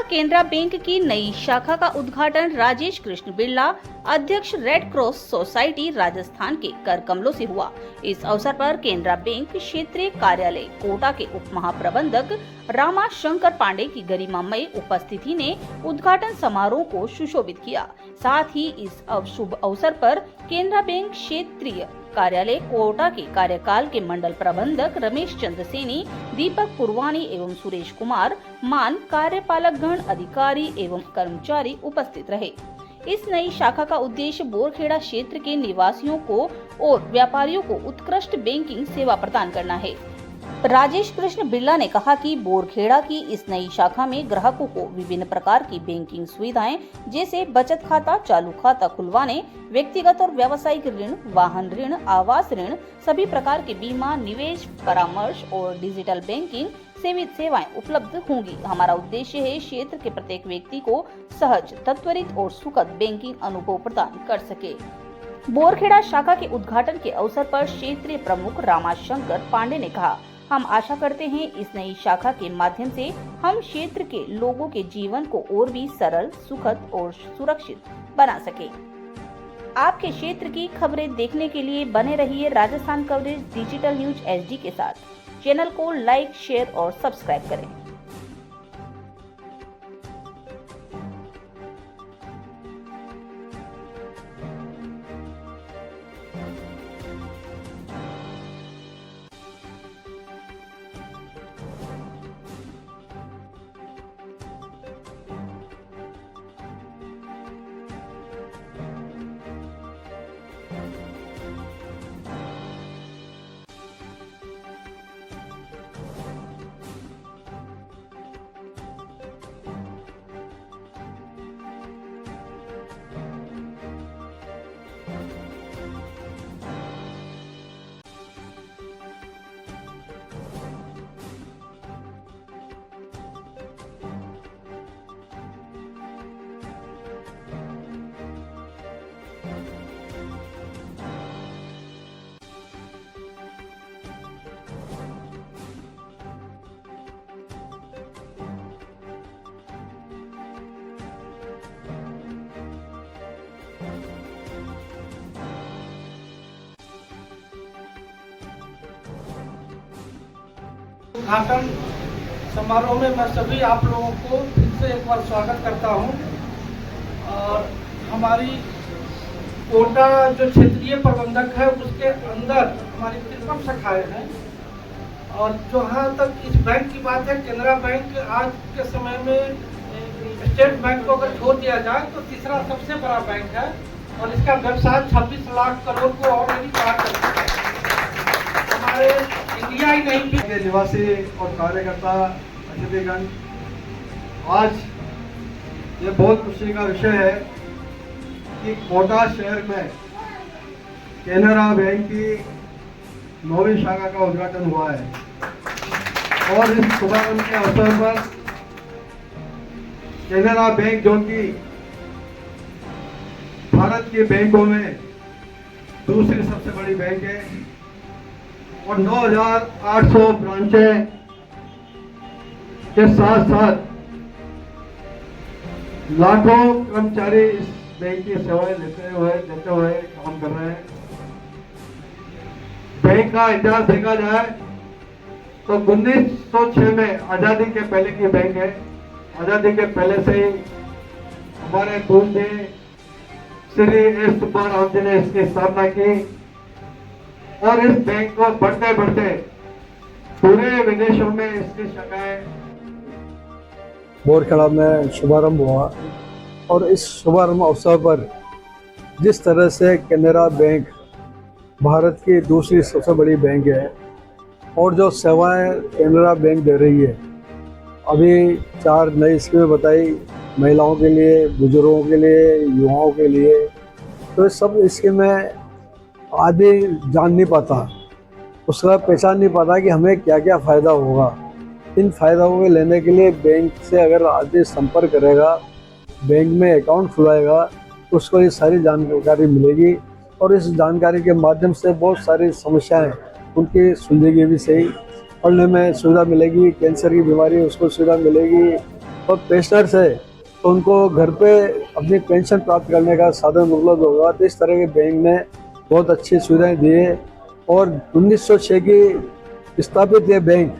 Canara bank की नई शाखा का उद्घाटन राजेश कृष्ण बिरला, अध्यक्ष रेड क्रॉस सोसाइटी राजस्थान के कर कमलों से हुआ। इस अवसर पर केनरा बैंक क्षेत्रीय कार्यालय कोटा के उप महाप्रबंधक रामा शंकर पांडे की गरिमामय उपस्थिति ने उद्घाटन समारोह को सुशोभित किया। साथ ही इस शुभ अवसर पर केनरा बैंक क्षेत्रीय कार्यालय कोटा के कार्यकाल के मंडल प्रबंधक रमेश चंद्र सेनी, दीपक पुरवानी एवं सुरेश कुमार मान, कार्यपालक गण, अधिकारी एवं कर्मचारी उपस्थित रहे। इस नई शाखा का उद्देश्य बोरखेड़ा क्षेत्र के निवासियों को और व्यापारियों को उत्कृष्ट बैंकिंग सेवा प्रदान करना है। राजेश कृष्ण बिरला ने कहा कि बोरखेड़ा की इस नई शाखा में ग्राहकों को विभिन्न प्रकार की बैंकिंग सुविधाएं जैसे बचत खाता, चालू खाता खुलवाने, व्यक्तिगत और व्यावसायिक ऋण, वाहन ऋण, आवास ऋण, सभी प्रकार के बीमा, निवेश, परामर्श और डिजिटल बैंकिंग सीमित सेवाएं उपलब्ध होंगी। हमारा उद्देश्य है क्षेत्र के प्रत्येक व्यक्ति को सहज, त्वरित और सुखद बैंकिंग अनुभव प्रदान कर सके। बोरखेड़ा शाखा के उद्घाटन के अवसर पर क्षेत्रीय प्रमुख रामाशंकर पांडे ने कहा, हम आशा करते हैं इस नई शाखा के माध्यम से हम क्षेत्र के लोगों के जीवन को और भी सरल, सुखद और सुरक्षित बना सके। आपके क्षेत्र की खबरें देखने के लिए बने रहिए Rajasthan coverage digital news HD के साथ। चैनल को लाइक, शेयर और सब्सक्राइब करें। उद्घाटन समारोह में मैं सभी आप लोगों को फिर से एक बार स्वागत करता हूं। और हमारी कोटा जो क्षेत्रीय प्रबंधक है उसके अंदर हमारी 53 शाखाएं हैं। और जहाँ तक इस बैंक की बात है, केनरा बैंक आज के समय में स्टेट बैंक को अगर छोड़ दिया जाए तो तीसरा सबसे बड़ा बैंक है और इसका व्यवसाय 26 लाख करोड़ को ऑलरेडी पार कर चुका है। हमारे इंडिया ही नहीं के निवासी और कार्यकर्ता अतिथिगण, आज ये बहुत खुशी का विषय है कि कोटा शहर में केनरा बैंक की 9वीं शाखा का उद्घाटन हुआ है। और इस शुभारंभ के अवसर पर केनरा बैंक, जो कि भारत के बैंकों में दूसरी सबसे बड़ी बैंक है और 9,800 ब्रांचें के साथ साथ लाखों कर्मचारी इस बैंक की सेवाएं देते हुए काम कर रहे हैं। बैंक का इतिहास देखा जाए तो 1906 में आजादी के पहले की बैंक है। आजादी के पहले से ही हमारे पूर्व श्री एस सुब्बाराव जी ने इसकी स्थापना की और इस बैंक को बढ़ते बढ़ते पूरे विदेशों में इसकी शाखाएं। बोरखेड़ा में शुभारंभ हुआ और इस शुभारंभ अवसर पर जिस तरह से केनरा बैंक भारत की दूसरी सबसे बड़ी बैंक है और जो सेवाएं केनरा बैंक दे रही है, अभी 4 नई स्कीमें बताई महिलाओं के लिए, बुजुर्गों के लिए, युवाओं के लिए, तो ये सब स्कीमें आदमी जान नहीं पाता, उसका पहचान नहीं पाता कि हमें क्या क्या फ़ायदा होगा। इन फ़ायदाओं को लेने के लिए बैंक से अगर आदमी संपर्क करेगा, बैंक में अकाउंट खुलाएगा, तो उसको ये सारी जानकारी मिलेगी और इस जानकारी के माध्यम से बहुत सारी समस्याएं उनकी सुलझेगी भी सही। पढ़ने में सुविधा मिलेगी, कैंसर की बीमारी उसको सुविधा मिलेगी, और पेंशनर्स है तो उनको घर पे अपनी पेंशन प्राप्त करने का साधन उपलब्ध होगा। तो इस तरह के बैंक ने बहुत अच्छी सुविधाएं दी है और 1906 की स्थापित ये बैंक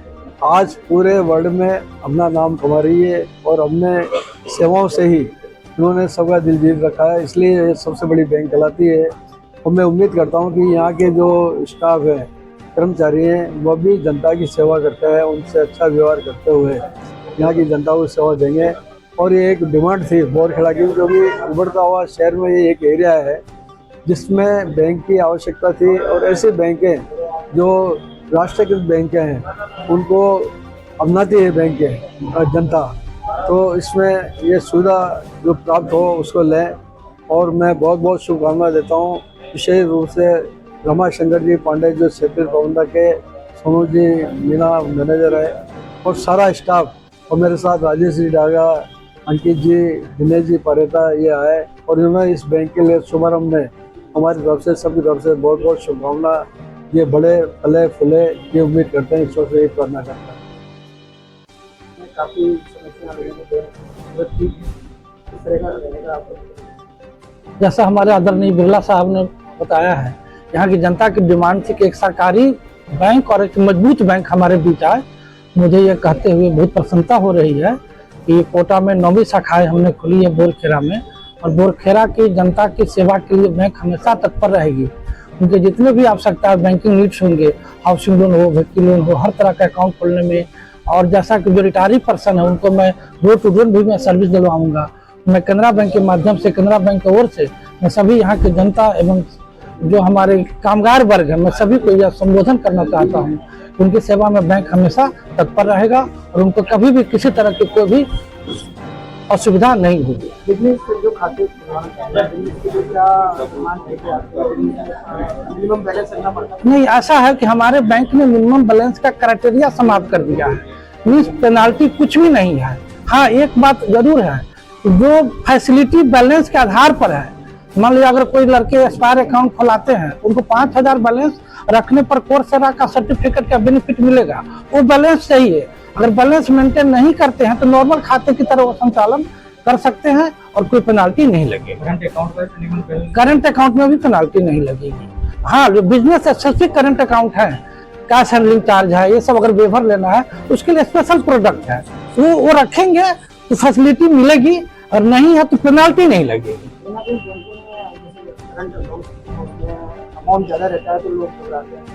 आज पूरे वर्ल्ड में अपना नाम कमा रही है और अपने सेवाओं से ही इन्होंने सबका दिल जीत रखा है, इसलिए ये सबसे बड़ी बैंक कहलाती है। और मैं उम्मीद करता हूँ कि यहाँ के जो स्टाफ है, कर्मचारी हैं, वह भी जनता की सेवा करते हैं, उनसे अच्छा व्यवहार करते हुए यहाँ की जनता को सेवा देंगे। और ये एक डिमांड थी बोरखेड़ा की, क्योंकि उभरता हुआ शहर में ये एक एरिया है जिसमें बैंक की आवश्यकता थी और ऐसे बैंक हैं जो राष्ट्रीयकृत बैंक हैं उनको अपनाती है बैंक के जनता। तो इसमें ये सुविधा जो प्राप्त हो उसको लें और मैं बहुत बहुत शुभकामनाएं देता हूँ विशेष रूप से रमाशंकर जी पांडे जो क्षेत्रीय प्रबंधक है, सोनू जी मीना मैनेजर है और सारा स्टाफ, और मेरे साथ राजेश जी डागा, अंकित जी, दिनेश जी परेता ये आए और इन्होंने इस बैंक के लिए शुभारंभ में हमारी तरफ से सबकी तरफ से बहुत बहुत शुभकामना। ये बड़े फले फूले ये उम्मीद करते हैं, ईश्वर से ये प्रार्थना करते हैं। काफी जैसा हमारे आदरणीय बिरला साहब ने बताया है, यहाँ की जनता की डिमांड थी कि एक सरकारी बैंक और एक मजबूत बैंक हमारे बीच आए। मुझे ये कहते हुए बहुत प्रसन्नता हो रही है कि कोटा में 9वीं शाखाएं हमने खुली है बोरखेड़ा में, और बोरखेड़ा की जनता की सेवा के लिए बैंक हमेशा तत्पर रहेगी। उनके जितने भी आवश्यकता बैंकिंग नीड्स होंगे, हाउसिंग लोन हो, व्हीकल लोन हो, हर तरह का अकाउंट खोलने में, और जैसा कि जो रिटायरी पर्सन है उनको मैं डोर टू डोर भी मैं सर्विस दिलवाऊंगा। मैं केनरा बैंक के माध्यम से, केनरा बैंक की ओर से मैं सभी यहाँ की जनता एवं जो हमारे कामगार वर्ग है, मैं सभी को यह संबोधन करना चाहता हूँ। उनकी सेवा में बैंक हमेशा तत्पर रहेगा और उनको कभी भी किसी तरह की कोई भी असुविधा नहीं होगी। बिजनेस जो खाते मिनिमम बैलेंस रखना पड़ता है? नहीं, ऐसा है कि हमारे बैंक ने मिनिमम बैलेंस का क्राइटेरिया समाप्त कर दिया है, मीन्स पेनाल्टी कुछ भी नहीं है। हाँ, एक बात जरूर है, जो फैसिलिटी बैलेंस के आधार पर है। मान लीजिए अगर कोई लड़के एक्सपायर अकाउंट खोलाते हैं, उनको 5000 बैलेंस रखने पर कोर्सेरा का सर्टिफिकेट का बेनिफिट मिलेगा, वो बैलेंस सही है। अगर बैलेंस मेंटेन नहीं करते हैं तो नॉर्मल खाते की तरह वो संचालन कर सकते हैं और कोई पेनाल्टी नहीं लगेगी। करंट अकाउंट में भी पेनाल्टी नहीं लगेगी। हाँ, जो बिजनेस स्पेसिफिक करंट अकाउंट है, कैश हैंडलिंग चार्ज है, ये सब अगर वेवर लेना है उसके लिए स्पेशल प्रोडक्ट है, वो रखेंगे तो फैसिलिटी मिलेगी, और नहीं है तो पेनाल्टी नहीं लगेगी। अमाउंट ज्यादा रहता है तो लोग घबराते हैं।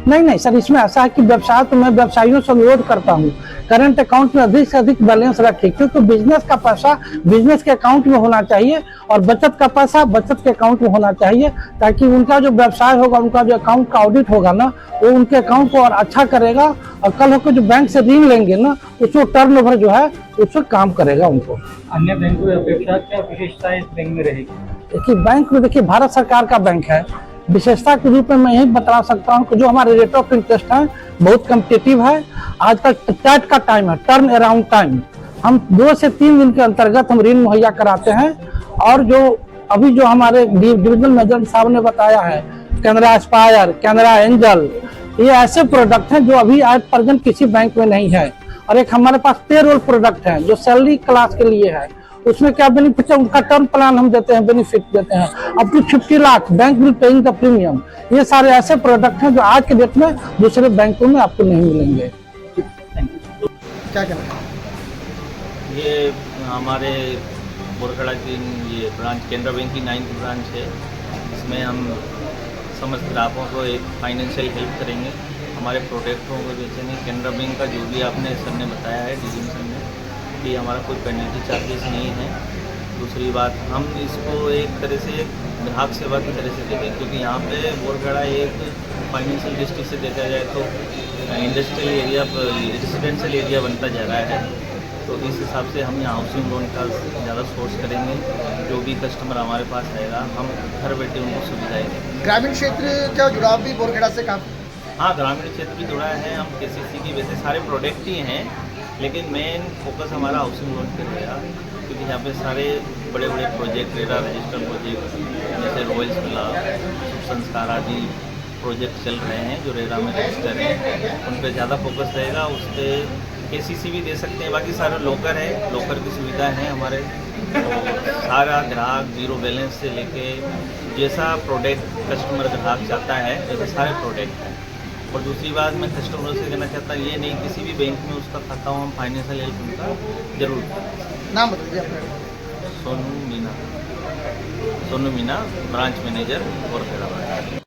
नहीं सर, इसमें ऐसा है कि व्यवसाय तो मैं व्यवसायियों से अनुरोध करता हूँ करंट अकाउंट में अधिक से अधिक बैलेंस रखें, क्योंकि बिजनेस का पैसा बिजनेस के अकाउंट में होना चाहिए और बचत का पैसा बचत के अकाउंट में होना चाहिए, ताकि उनका जो व्यवसाय होगा, उनका जो अकाउंट का ऑडिट होगा ना, वो उनके अकाउंट को और अच्छा करेगा, और कल होकर जो बैंक से ऋण लेंगे ना, उसको टर्नओवर जो है उससे काम करेगा उनको। अन्य बैंकों की अपेक्षा क्या विशेषता इस बैंक में रहेगी? देखिए, बैंक में देखिए भारत सरकार का बैंक है, विशेषता के रूप में मैं यही बता सकता हूँ कि जो हमारे रेट ऑफ इंटरेस्ट है बहुत कम्पिटिटिव है। आजकल टैट का टाइम है, टर्न अराउंड टाइम, हम 2 से 3 दिन के अंतर्गत हम ऋण मुहैया कराते हैं। और जो अभी जो हमारे डिविजनल मैनेजर साहब ने बताया है, केनरा एस्पायर, केनरा एंजल, ये ऐसे प्रोडक्ट हैं जो अभी आज प्रेजेंट किसी बैंक में नहीं है। और एक हमारे पास पेरोल प्रोडक्ट है जो सैलरी क्लास के लिए है, उसमें क्या बेनिफिट है, उनका टर्म प्लान हम देते हैं, बेनिफिट देते हैं up to 50 lakh, bank will paying the premium. ये सारे ऐसे प्रोडक्ट हैं जो आज के डेट में दूसरे बैंकों में आपको नहीं मिलेंगे। क्या कहना है? ये हमारे बोरखेड़ा की ये ब्रांच केनरा बैंक की 9th ब्रांच है। इसमें हम समस्त ग्राहकों को एक फाइनेंशियल हेल्प करेंगे, हमारे प्रोडक्टों को बेचेंगे। केनरा बैंक का जो भी आपने सर ने बताया है, डीजी सर ने, कि हमारा कोई पेनल्टी चार्जेस नहीं है। दूसरी बात, हम इसको एक तरह से ग्राहक सेवा की तरह से देखें, क्योंकि यहाँ पे बोरखेड़ा एक फाइनेंशियल डिस्ट्रिक्ट से देखा जाए तो इंडस्ट्रियल एरिया, रेजिडेंशियल एरिया बनता जा रहा है। तो इस हिसाब से हम यहाँ हाउसिंग लोन का ज़्यादा सोर्स करेंगे। जो भी कस्टमर हमारे पास आएगा, हम घर बैठे उनको सुविधाएँ देंगे। ग्रामीण क्षेत्र का जुड़ाव भी बोरखेड़ा से काफी? हाँ, ग्रामीण क्षेत्र भी जुड़ा है। हम केसीसी की वैसे सारे प्रोडक्ट ही हैं, लेकिन मेन फोकस हमारा हाउसिंग लोन पर रहेगा, क्योंकि यहाँ पे सारे बड़े बड़े प्रोजेक्ट, रेरा रजिस्टर प्रोजेक्ट जैसे रॉयल्स मिला, संस्कार आदि प्रोजेक्ट चल रहे हैं जो रेरा में रजिस्टर हैं, उन पर ज़्यादा फोकस रहेगा। उस पर KCC भी दे सकते हैं, बाकी सारे लॉकर है, लॉकर की सुविधा है हमारे। तो सारा ग्राहक जीरो बैलेंस से लेके जैसा प्रोडक्ट कस्टमर ग्राहक चाहता है वैसे सारे प्रोडक्ट हैं। और दूसरी बात मैं कस्टमर से कहना चाहता हूँ, ये नहीं किसी भी बैंक में उसका खाता हो, हम फाइनेंशियल हेल्प उनका जरूर करें। नाम बता दीजिए अपना। Sonu Meena, branch manager Borkheda.